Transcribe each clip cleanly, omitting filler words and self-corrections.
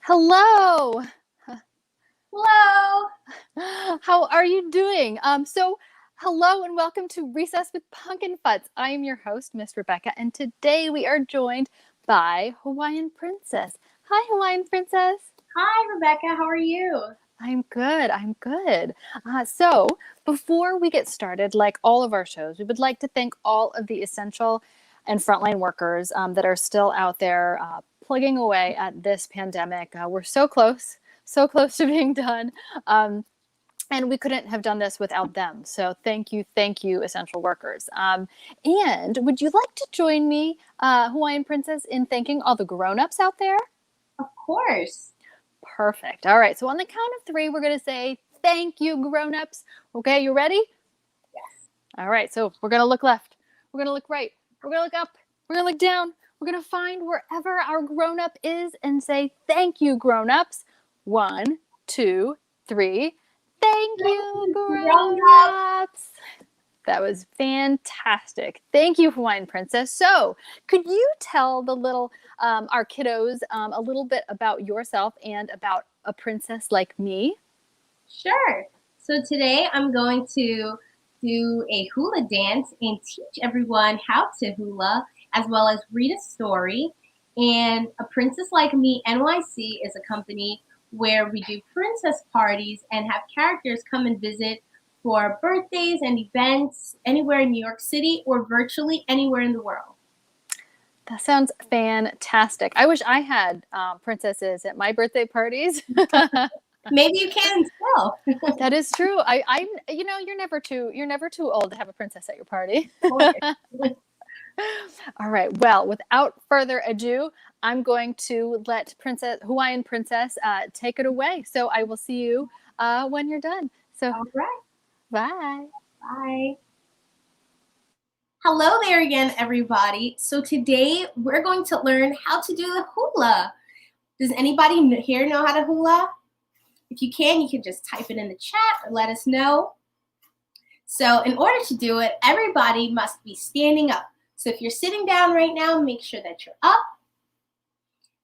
Hello. Hello. How are you doing? Hello and welcome to Recess with PunkinFutz. I am your host, Miss Rebecca, and today we are joined by Hawaiian Princess. Hi, Hawaiian Princess. Hi, Rebecca. How are you? I'm good. So before we get started, like all of our shows, we would like to thank all of the essential and frontline workers that are still out there plugging away at this pandemic. We're so close to being done. And we couldn't have done this without them. So thank you, essential workers. And would you like to join me, Hawaiian Princess, in thanking all the grown-ups out there? Of course. Perfect. All right. So on the count of 3, we're going to say thank you, grown-ups. Okay, you ready? Yes. All right. So we're going to look left. We're going to look right. We're going to look up. We're going to look down. We're going to find wherever our grown-up is and say thank you, grown-ups. 1, 2, 3. Thank you, grown-ups. That was fantastic. Thank you, Hawaiian Princess. So could you tell the little, our kiddos a little bit about yourself and about a princess like me? Sure. So today I'm going to do a hula dance and teach everyone how to hula, as well as read a story. And A Princess Like Me NYC is a company where we do princess parties and have characters come and visit for birthdays and events anywhere in New York City or virtually anywhere in the world. That sounds fantastic. I wish I had princesses at my birthday parties. Maybe you can still. That is true. I'm, you're never too old to have a princess at your party. All right. Well, without further ado, I'm going to let Hawaiian Princess take it away. So I will see you when you're done. So, all right. Bye. Bye. Hello there again, everybody. So today we're going to learn how to do the hula. Does anybody here know how to hula? If you can just type it in the chat or let us know. So in order to do it, everybody must be standing up. So if you're sitting down right now, make sure that you're up.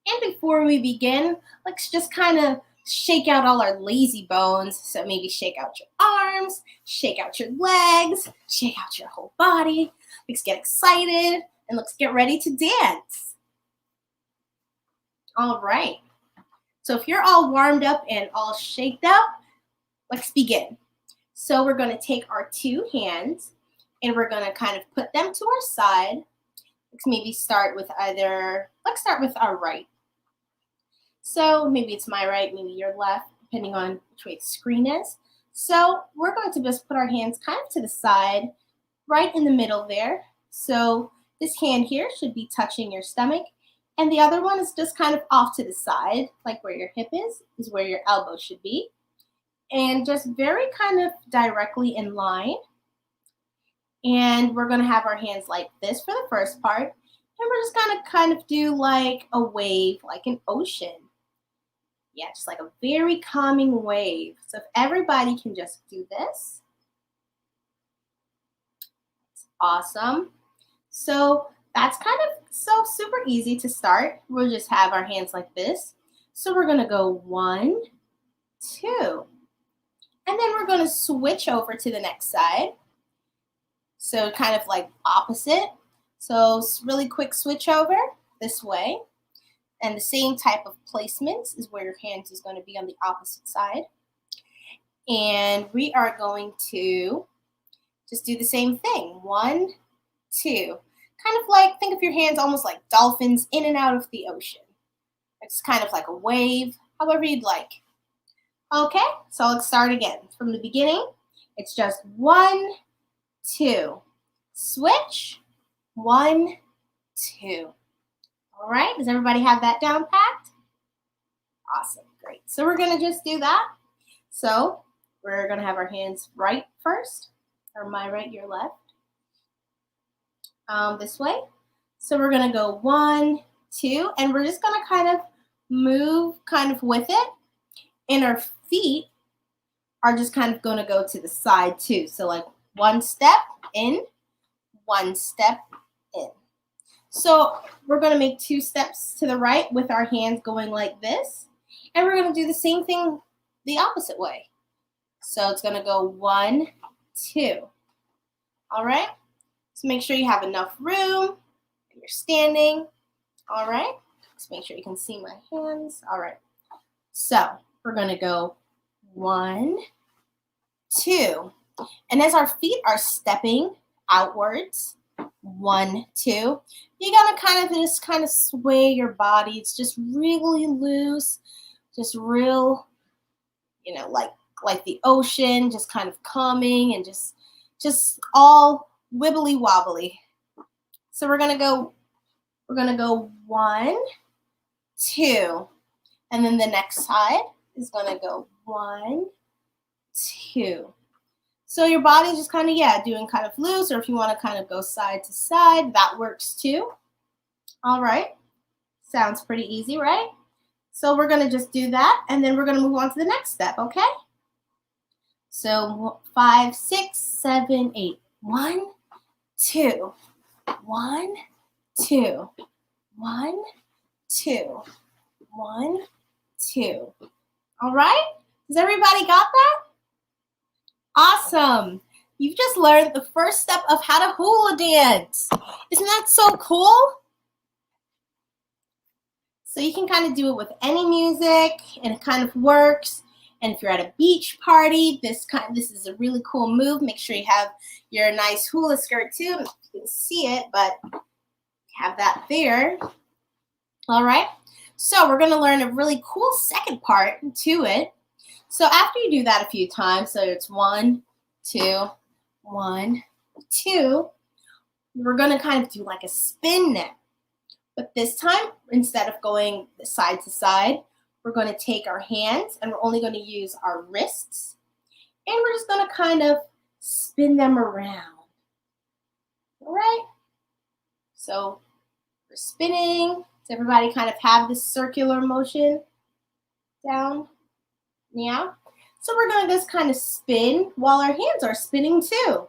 And before we begin, let's just kind of shake out all our lazy bones. So maybe shake out your arms, shake out your legs, shake out your whole body. Let's get excited and let's get ready to dance. All right. So if you're all warmed up and all shaked up, let's begin. So we're going to take our 2 hands and we're going to kind of put them to our side. Let's maybe start with let's start with our right. So maybe it's my right, maybe your left, depending on which way the screen is. So we're going to just put our hands kind of to the side, right in the middle there. So this hand here should be touching your stomach, and the other one is just kind of off to the side, like where your hip is where your elbow should be. and just very kind of directly in line. And we're gonna have our hands like this for the first part. And we're just gonna kind of do like a wave, like an ocean. Yeah, just like a very calming wave. So if everybody can just do this. Awesome. So that's kind of so super easy to start. We'll just have our hands like this. So we're gonna go 1, 2. And then we're gonna switch over to the next side. So kind of like opposite. So really quick switch over this way. And the same type of placement is where your hands is going to be on the opposite side. And we are going to just do the same thing. 1, 2. Kind of like, think of your hands almost like dolphins in and out of the ocean. It's kind of like a wave, however you'd like. Okay, so let's start again. From the beginning, it's just 1, 2. Switch. 1, 2. All right, does everybody have that down packed? Awesome, great. So we're gonna just do that. So we're gonna have our hands right first, or my right, your left. This way. So we're gonna go 1, 2, and we're just gonna kind of move kind of with it. And our feet are just kind of gonna go to the side too. So like 1 step in, 1 step in. So we're going to make 2 steps to the right with our hands going like this. And we're going to do the same thing the opposite way. So it's going to go 1, 2. All right. So make sure you have enough room. You're standing. All right. Just make sure you can see my hands. All right. So we're going to go 1, 2. And as our feet are stepping outwards, 1, 2. You gotta kind of sway your body. It's just really loose, just real, you know, like the ocean, just kind of calming and just all wibbly wobbly. So we're gonna go 1, 2, and then the next side is gonna go 1, 2. So your body's just kind of, doing kind of loose, or if you want to kind of go side to side, that works too. All right. Sounds pretty easy, right? So we're going to just do that, and then we're going to move on to the next step, okay? So 5, 6, 7, 8. 1, 2. 1, 2. 1, 2. 1, 2. All right? Has everybody got that? Awesome. You've just learned the first step of how to hula dance. Isn't that so cool? So you can kind of do it with any music, and it kind of works. And if you're at a beach party, this is a really cool move. Make sure you have your nice hula skirt too. You can see it, but have that there. All right. So we're going to learn a really cool second part to it. So after you do that a few times, so it's 1, 2, 1, 2, we're going to kind of do like a spin now. But this time, instead of going side to side, we're going to take our hands and we're only going to use our wrists. And we're just going to kind of spin them around. All right? So we're spinning. Does everybody kind of have this circular motion down? Yeah. So we're going to just kind of spin while our hands are spinning too.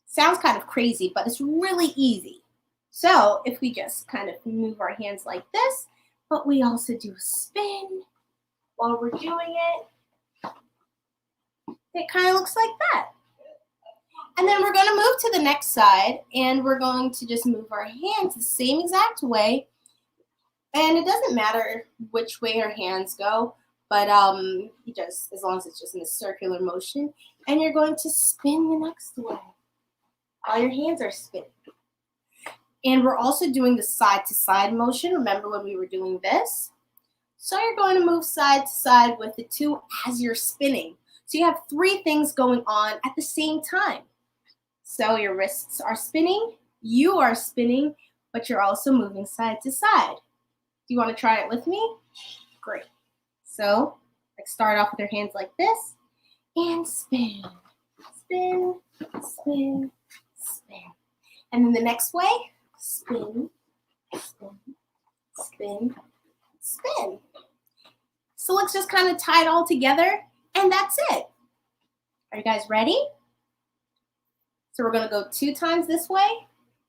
Sounds kind of crazy, but it's really easy. So if we just kind of move our hands like this, but we also do a spin while we're doing it, it kind of looks like that. And then we're going to move to the next side, and we're going to just move our hands the same exact way. And it doesn't matter which way our hands go, but just as long as it's just in a circular motion, and you're going to spin the next way. All your hands are spinning. And we're also doing the side to side motion. Remember when we were doing this? So you're going to move side to side with the 2 as you're spinning. So you have 3 things going on at the same time. So your wrists are spinning, you are spinning, but you're also moving side to side. Do you want to try it with me? Great. So let's start off with your hands like this. and spin. Spin, spin, spin. And then the next way, spin, spin, spin, spin. So let's just kind of tie it all together, and that's it. Are you guys ready? So we're gonna go 2 times this way,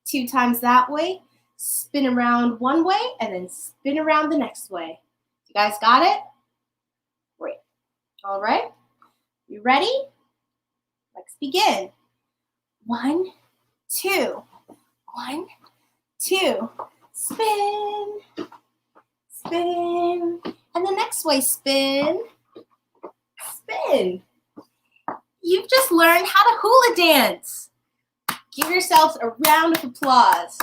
2 times that way, spin around one way, and then spin around the next way. You guys got it? Great. All right, you ready? Let's begin. 1, 2, 1, 2, spin, spin, and the next way, spin, spin. You've just learned how to hula dance. Give yourselves a round of applause.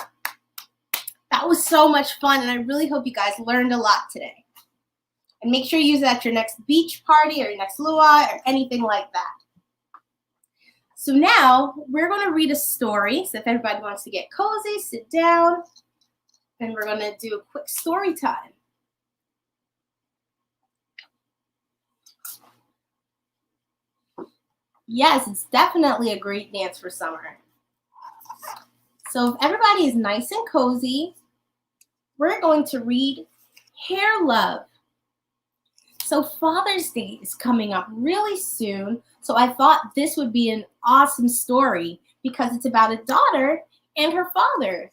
That was so much fun, and I really hope you guys learned a lot today. And make sure you use it at your next beach party or your next luau or anything like that. So now we're going to read a story. So if everybody wants to get cozy, sit down, and we're going to do a quick story time. Yes, it's definitely a great dance for summer. So if everybody is nice and cozy, we're going to read Hair Love. So Father's Day is coming up really soon, so I thought this would be an awesome story because it's about a daughter and her father.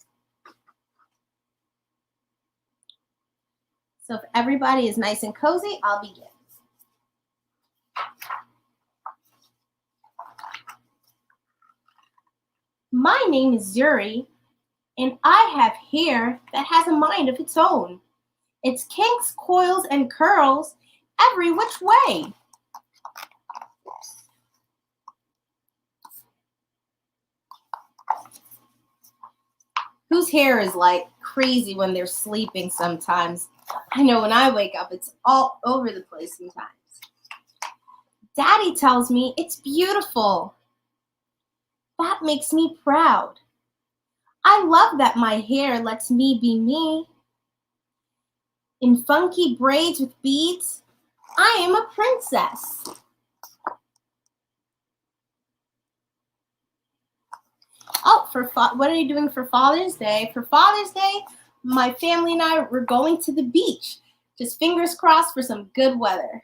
So if everybody is nice and cozy, I'll begin. My name is Zuri, and I have hair that has a mind of its own. Its kinks, coils, and curls every which way. Whose hair is like crazy when they're sleeping sometimes? I know when I wake up, it's all over the place sometimes. Daddy tells me it's beautiful. That makes me proud. I love that my hair lets me be me. In funky braids with beads, I am a princess. Oh, what are you doing for Father's Day? For Father's Day, my family and I were going to the beach. Just fingers crossed for some good weather.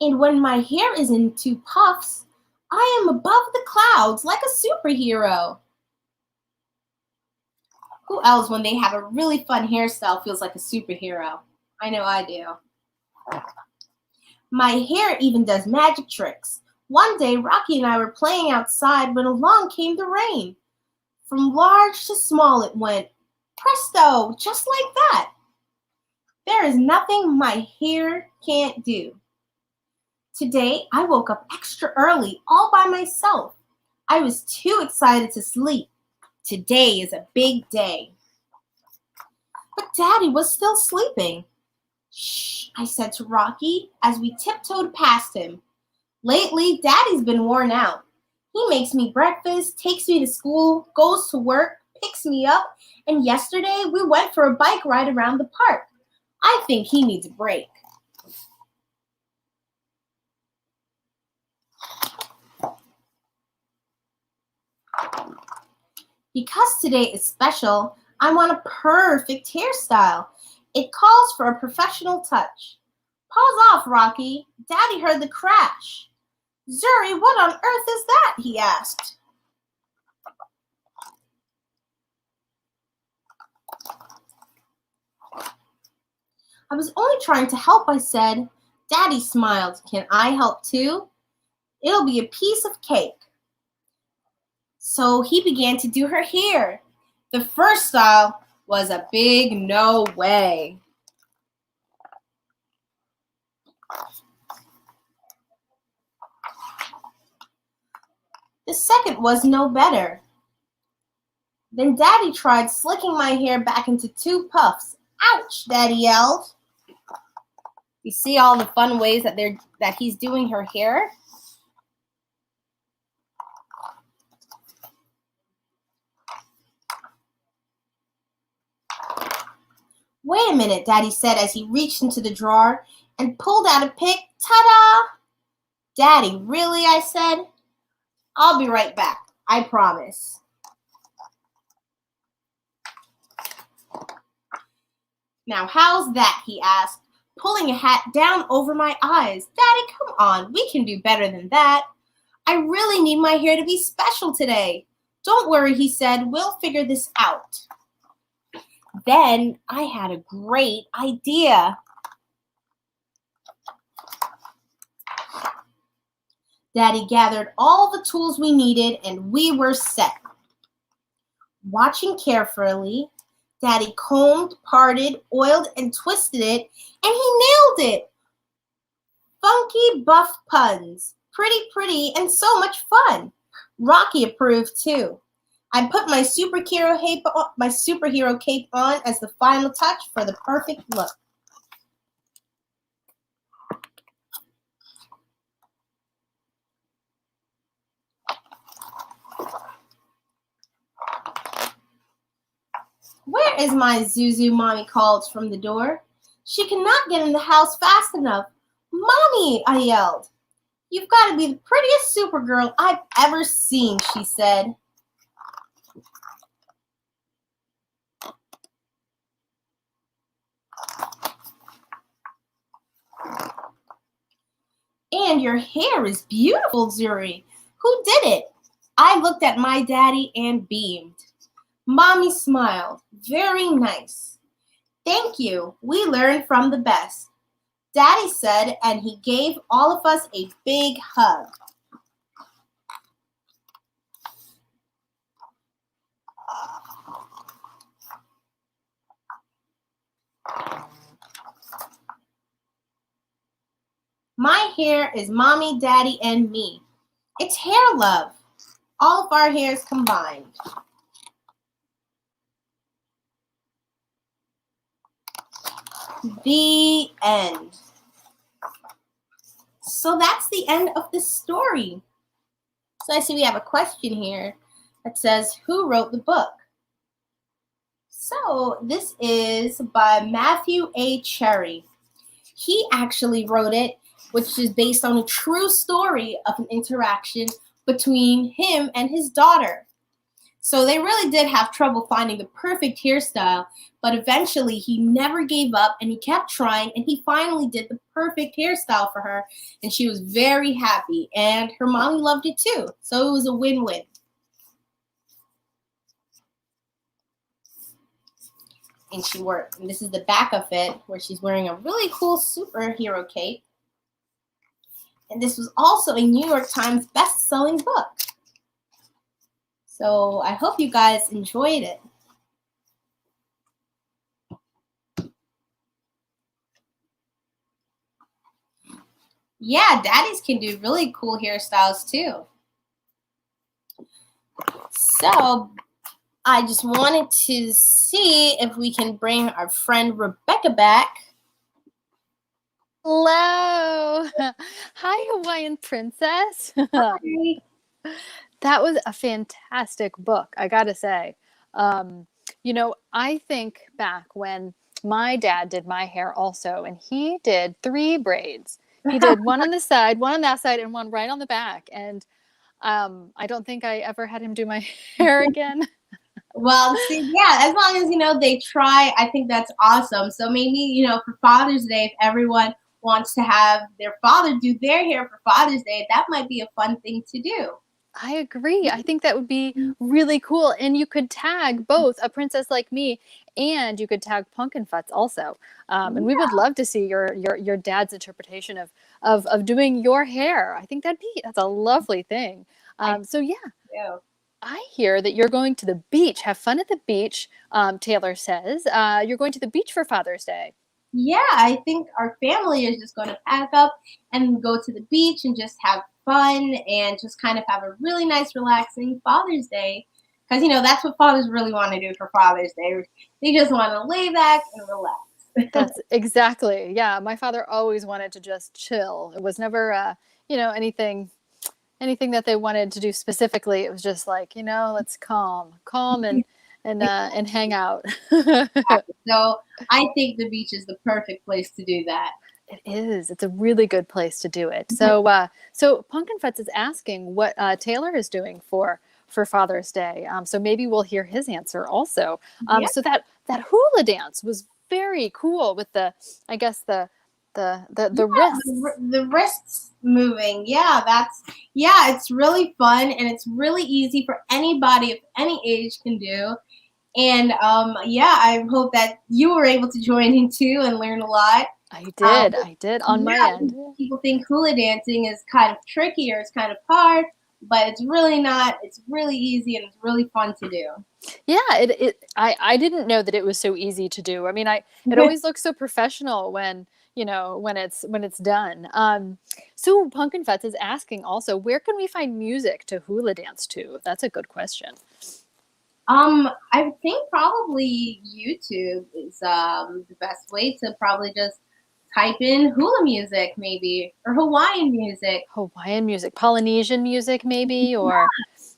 And when my hair is in 2 puffs, I am above the clouds like a superhero. Who else, when they have a really fun hairstyle, feels like a superhero? I know I do. My hair even does magic tricks. One day, Rocky and I were playing outside when along came the rain. From large to small it went. Presto, just like that. There is nothing my hair can't do. Today, I woke up extra early all by myself. I was too excited to sleep. Today is a big day. But Daddy was still sleeping. Shh, I said to Rocky as we tiptoed past him. Lately, Daddy's been worn out. He makes me breakfast, takes me to school, goes to work, picks me up, and yesterday we went for a bike ride around the park. I think he needs a break. Because today is special, I want a perfect hairstyle. It calls for a professional touch. Pause off, Rocky. Daddy heard the crash. Zuri, what on earth is that? He asked. I was only trying to help, I said. Daddy smiled. Can I help too? It'll be a piece of cake. So he began to do her hair. The first style was a big no way. The second was no better. Then Daddy tried slicking my hair back into 2 puffs. Ouch, Daddy yelled. You see all the fun ways that he's doing her hair? Wait a minute, Daddy said as he reached into the drawer and pulled out a pic. Ta-da! Daddy, really? I said. I'll be right back. I promise. Now, how's that? He asked, pulling a hat down over my eyes. Daddy, come on. We can do better than that. I really need my hair to be special today. Don't worry, he said. We'll figure this out. Then I had a great idea. Daddy gathered all the tools we needed and we were set. Watching carefully, Daddy combed, parted, oiled, and twisted it, and he nailed it. Funky buff puns. Pretty, and so much fun. Rocky approved too. I put my superhero cape on as the final touch for the perfect look. Where is my Zuzu? Mommy called from the door. She cannot get in the house fast enough. Mommy, I yelled. You've got to be the prettiest Supergirl I've ever seen, she said. And your hair is beautiful, Zuri. Who did it? I looked at my daddy and beamed. Mommy smiled. Very nice. Thank you. We learned from the best, Daddy said, and he gave all of us a big hug. My hair is Mommy, Daddy, and me. It's hair love. All of our hairs combined. The end. So that's the end of the story. So I see we have a question here that says, who wrote the book? So this is by Matthew A. Cherry. He actually wrote it, which is based on a true story of an interaction between him and his daughter. So they really did have trouble finding the perfect hairstyle, but eventually he never gave up and he kept trying and he finally did the perfect hairstyle for her and she was very happy and her mommy loved it too. So it was a win-win. And this is the back of it where she's wearing a really cool superhero cape. And this was also a New York Times best-selling book. So I hope you guys enjoyed it. Yeah, daddies can do really cool hairstyles too. So I just wanted to see if we can bring our friend Rebecca back. Hello. Hi, Hawaiian Princess. Hi. That was a fantastic book, I gotta say. You know, I think back when my dad did my hair also, and he did 3 braids. He did one on the side, one on that side, and one right on the back. And I don't think I ever had him do my hair again. Well, see, yeah, as long as, they try, I think that's awesome. So maybe, for Father's Day, if everyone wants to have their father do their hair for Father's Day, that might be a fun thing to do. I agree. I think that would be really cool. And you could tag both A Princess Like Me and you could tag PunkinFutz also. And we would love to see your dad's interpretation of doing your hair. I think that's a lovely thing. So yeah. I hear that you're going to the beach. Have fun at the beach, Taylor says. You're going to the beach for Father's Day. Yeah, I think our family is just going to pack up and go to the beach and just have fun and just kind of have a really nice, relaxing Father's Day. Because, that's what fathers really want to do for Father's Day. They just want to lay back and relax. That's exactly. Yeah, my father always wanted to just chill. It was never, anything that they wanted to do specifically. It was just like, let's calm and hang out. So I think the beach is the perfect place to do that. It is. It's a really good place to do it. So PunkinFutz is asking what Taylor is doing for Father's Day. So maybe we'll hear his answer also. Yeah. So that hula dance was very cool with I guess the wrists. The wrists moving. Yeah, it's really fun and it's really easy for anybody of any age can do. And yeah, I hope that you were able to join in too and learn a lot. I did on my Yeah, end. people think hula dancing is kind of tricky or it's kind of hard, but it's really not. It's really easy and it's really fun to do. Yeah, I didn't know that it was so easy to do. I mean, it always looks so professional when, when it's done. So PunkinFutz is asking also, where can we find music to hula dance to? That's a good question. I think probably YouTube is the best way to probably just type in hula music maybe or Hawaiian music. Hawaiian music, Polynesian music maybe, or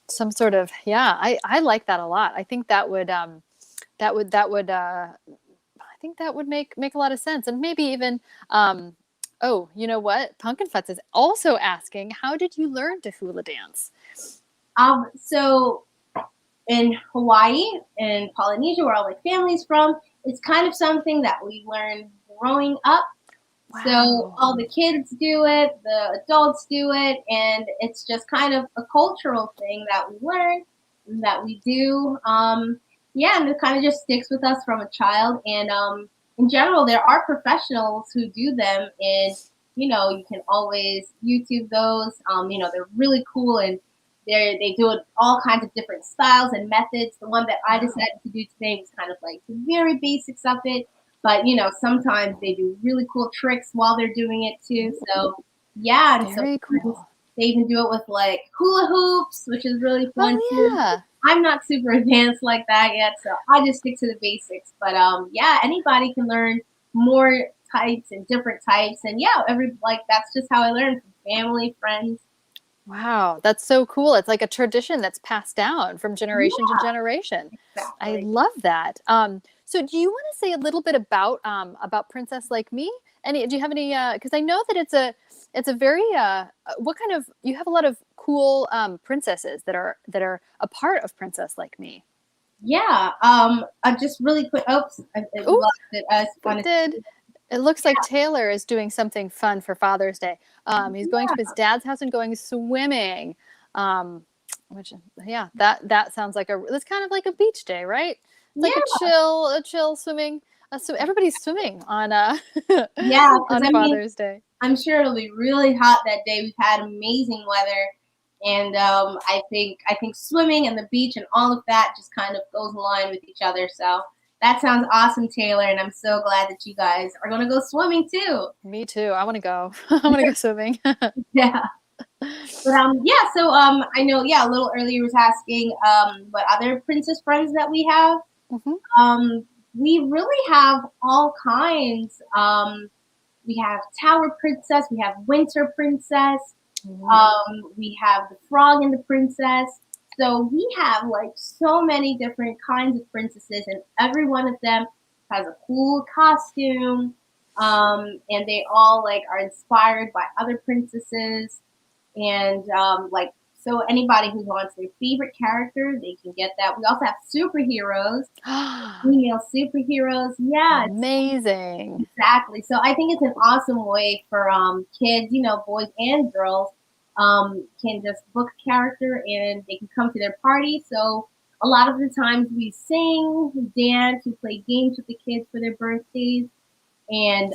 some sort of, yeah, I like that a lot. I think I think that would make a lot of sense. And maybe even oh, you know what? PunkinFutz is also asking, how did you learn to hula dance? So in Hawaii and Polynesia, where all my family's from, it's kind of something that we learned growing up. Wow. So all the kids do it, the adults do it, and it's just kind of a cultural thing that we learn, that we do. Yeah, and it kind of just sticks with us from a child. And in general, there are professionals who do them, and you can always YouTube those. They're really cool, and they do it all kinds of different styles and methods. The one that I decided to do today was kind of like the very basics of it. But sometimes they do really cool tricks while they're doing it too. So yeah, and very cool. They even do it with like hula hoops, which is really fun yeah. too. I'm not super advanced like that yet, so I just stick to the basics. But yeah, anybody can learn more types and different types, and yeah, that's just how I learned from family, friends. Wow, that's so cool. It's like a tradition that's passed down from generation to generation. Exactly. I love that. So do you want to say a little bit about Princess Like Me? Do you have any because I know that it's a very what kind of, you have a lot of cool princesses that are a part of Princess Like Me. Yeah. Just really quick. Oops, I lost it. It did. It looks like Taylor is doing something fun for Father's Day. He's going to his dad's house and going swimming. Which, yeah, that sounds like that's kind of like a beach day, right? It's like a chill swimming. So everybody's swimming on on Father's Day. I'm sure it'll be really hot that day. We've had amazing weather, and I think swimming and the beach and all of that just kind of goes in line with each other. So that sounds awesome, Taylor, and I'm so glad that you guys are going to go swimming too. Me too. I want to go. I want to go swimming. Yeah. But yeah, so I know, yeah, a little earlier was asking what other princess friends that we have. Mm-hmm. We really have all kinds. We have Tower Princess, we have Winter Princess, we have the Frog and the Princess. So we have like so many different kinds of princesses, and every one of them has a cool costume. And they all like are inspired by other princesses. And so anybody who wants their favorite character, they can get that. We also have superheroes, female superheroes. Yeah, amazing. Exactly. So I think it's an awesome way for kids, boys and girls, can just book a character and they can come to their party. So a lot of the times we sing, we dance, we play games with the kids for their birthdays, and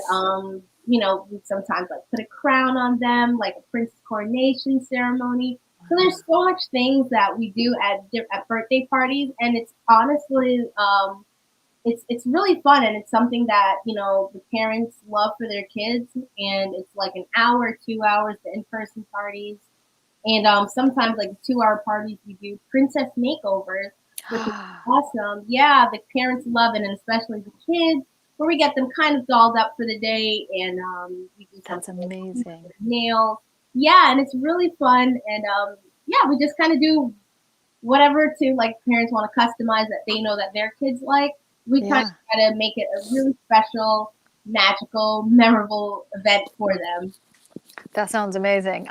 we sometimes like put a crown on them, like a princess coronation ceremony. So there's so much things that we do at birthday parties, and it's honestly it's really fun, and it's something that the parents love for their kids, and it's like an hour, 2 hours, the in-person parties, and sometimes like 2 hour parties we do princess makeovers, which is awesome. Yeah, the parents love it, and especially the kids, where we get them kind of dolled up for the day, and we do that's amazing. Nails, yeah, and it's really fun, and yeah, we just kind of do whatever to like parents want to customize that they know that their kids like. We kind of try to make it a really special magical, memorable event for them. That sounds amazing.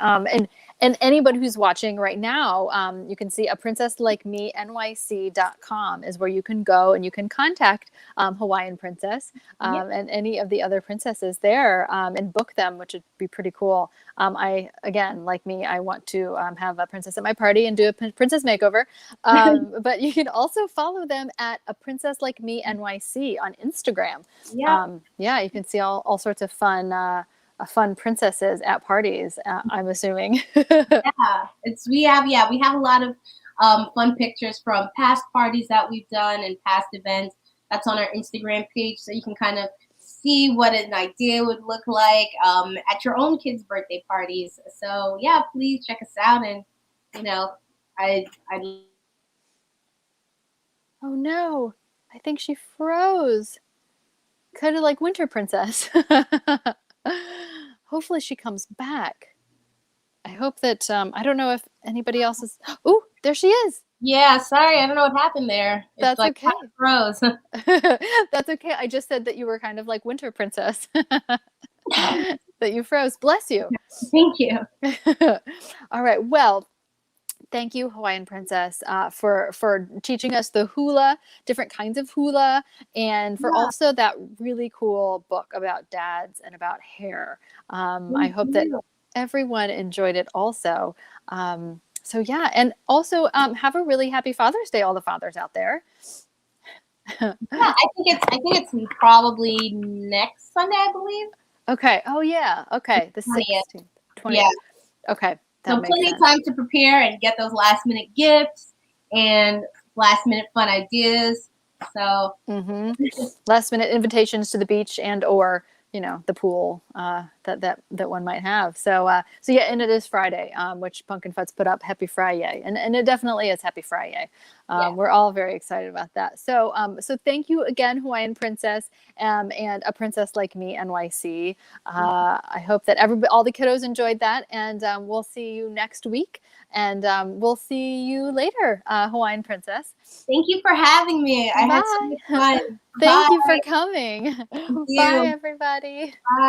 And anybody who's watching right now, you can see a princess like me NYC.com is where you can go and you can contact Hawaiian Princess Yep. and any of the other princesses there and book them, which would be pretty cool. Again, like me, I want to have a princess at my party and do a princess makeover. But you can also follow them at a princess like me NYC on Instagram. Yeah. Yeah, you can see all sorts of fun princesses at parties. I'm assuming. Yeah, we have a lot of fun pictures from past parties that we've done and past events. That's on our Instagram page, so you can kind of see what an idea would look like at your own kids' birthday parties. So yeah, please check us out, and you know, I Oh no, I think she froze. Kind of like Winter Princess. Hopefully she comes back. I hope that I don't know if anybody else is. Oh, there she is. yeah, sorry, I don't know what happened there. It's That's like okay. froze. That's okay. I just said that you were kind of like Winter Princess. That you froze. Bless you. Thank you. All right. Well, thank you, Hawaiian Princess, for teaching us the hula, different kinds of hula, and for Yeah, also that really cool book about dads and about hair. I thank hope that you. everyone enjoyed it also. So yeah, and also have a really happy Father's Day, all the fathers out there. Yeah, I think it's probably next Sunday, I believe. Okay. Oh yeah. Okay. The 20th. 16th, Yeah. 20th. Okay. So That makes plenty of sense. time to prepare and get those last minute gifts and last minute fun ideas. So Mm-hmm. Last minute invitations to the beach and or the pool that one might have. So yeah, and it is Friday, which PunkinFutz put up Happy Friday, and it definitely is Happy Friday. yeah. We're all very excited about that. So thank you again, Hawaiian Princess, and a princess like me, NYC. I hope that all the kiddos enjoyed that, and we'll see you next week, and we'll see you later, Hawaiian Princess. Thank you for having me. I had so Bye. much fun. Thank Bye. you for coming. Thank Bye, you. everybody. Bye.